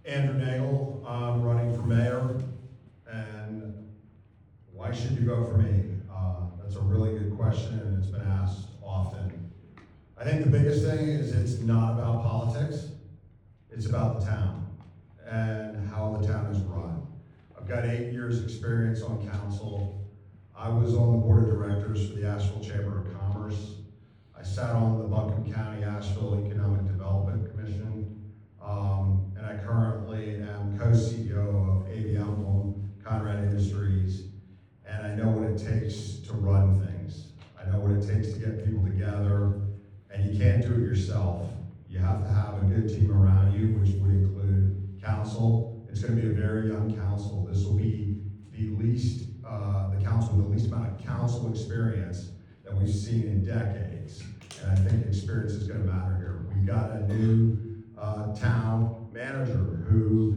Andrew Nagle, I'm running for mayor, and why should you vote for me? That's a really good question, and it's been asked often. I think the biggest thing is it's not about politics, it's about the town and how the town is run. I've got 8 years experience on council. I was on the board of directors for the Asheville Chamber of Commerce. I sat on the Buncombe County Asheville Economic Development Commission, and I currently am co-CEO of ABM Conrad Industries, and I know what it takes to run things. I know what it takes to get people together, and you can't do it yourself. You have to have a good team around you, which would include council. It's going to be a very young council. This will be the council with the least amount of council experience that we've seen in decades, and I think experience is going to matter here. We've got a new town manager who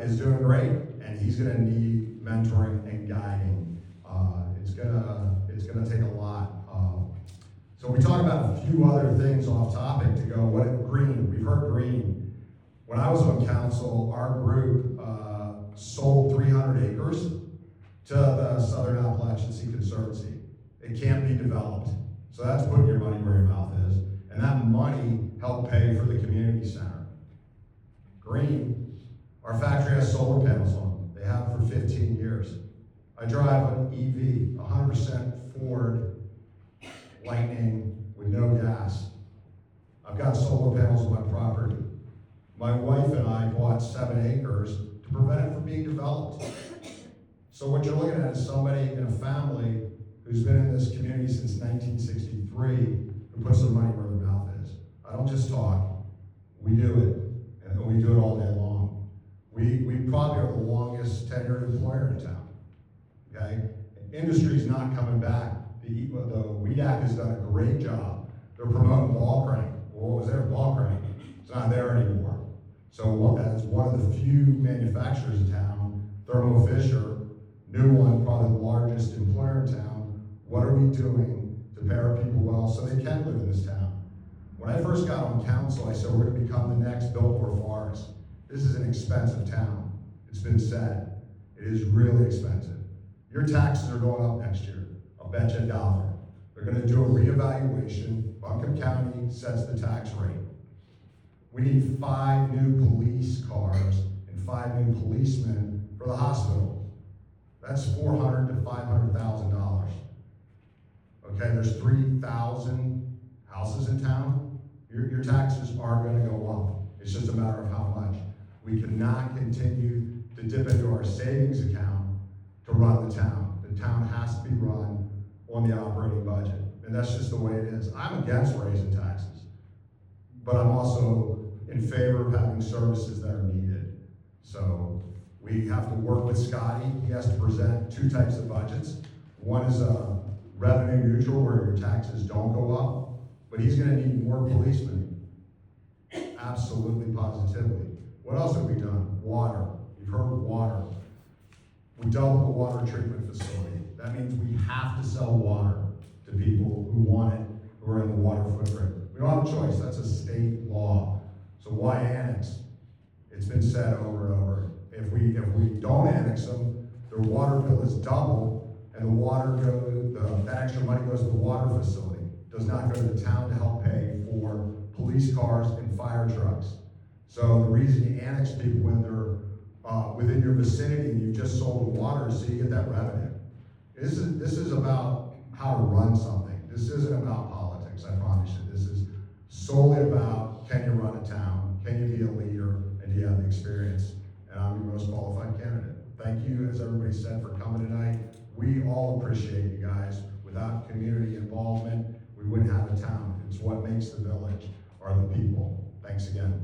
is doing great, and he's going to need mentoring and guiding. It's gonna take a lot. So we talk about a few other things off topic to go. What green? We've heard green. When I was on council, our group sold 300 acres to the Southern Appalachian Sea Conservancy. It can't be developed. So that's putting your money where your mouth is. And that money helped pay for the community center. Green, our factory has solar panels on. They have for 15 years. I drive an EV, 100% Ford Lightning with no gas. I've got solar panels on my property. My wife and I bought 7 acres to prevent it from being developed. So what you're looking at is somebody in a family who's been in this community since 1963 who puts their money where their mouth is. I don't just talk, we do it, and we do it all day long. We probably are the longest tenured employer in town, okay? Industry's not coming back. The WEDAC has done a great job. They're promoting ball crank. Well, what was there, ball crank? It's not there anymore. So as one of the few manufacturers in town, Thermo Fisher, new one, probably the largest employer in town, what are we doing to pay our people well so they can live in this town? When I first got on council, I said we're going to become the next Biltmore Forest. This is an expensive town. It's been said. It is really expensive. Your taxes are going up next year. I'll bet you $1. They're going to do a reevaluation. Buncombe County sets the tax rate. We need 5 new police cars and 5 new policemen for the hospital. That's $400,000 to $500,000. Okay, there's 3,000 houses in town. Your taxes are going to go up. It's just a matter of how much. We cannot continue to dip into our savings account to run the town. The town has to be run on the operating budget, and that's just the way it is. I'm against raising taxes, but I'm also in favor of having services that are needed. So we have to work with Scotty. He has to present 2 types of budgets. One is revenue neutral, where your taxes don't go up, but he's going to need more policemen. Absolutely, positively. What else have we done? Water. You've heard of water. We doubled the water treatment facility. That means we have to sell water to people who want it, who are in the water footprint. We don't have a choice. That's a state law. So why annex? It's been said over and over. If we don't annex them, their water bill is double, and that extra money goes to the water facility. It does not go to the town to help pay for police cars and fire trucks. So the reason you annex people when they're within your vicinity and you've just sold them water is so you get that revenue. This is about how to run something. This isn't about politics, I promise you. This is solely about, can you run a town? Can you be a leader? And do you have the experience? And I'm your most qualified candidate. Thank you, as everybody said, for coming tonight. We all appreciate you guys. Without community involvement, we wouldn't have a town. It's what makes the village, are the people. Thanks again.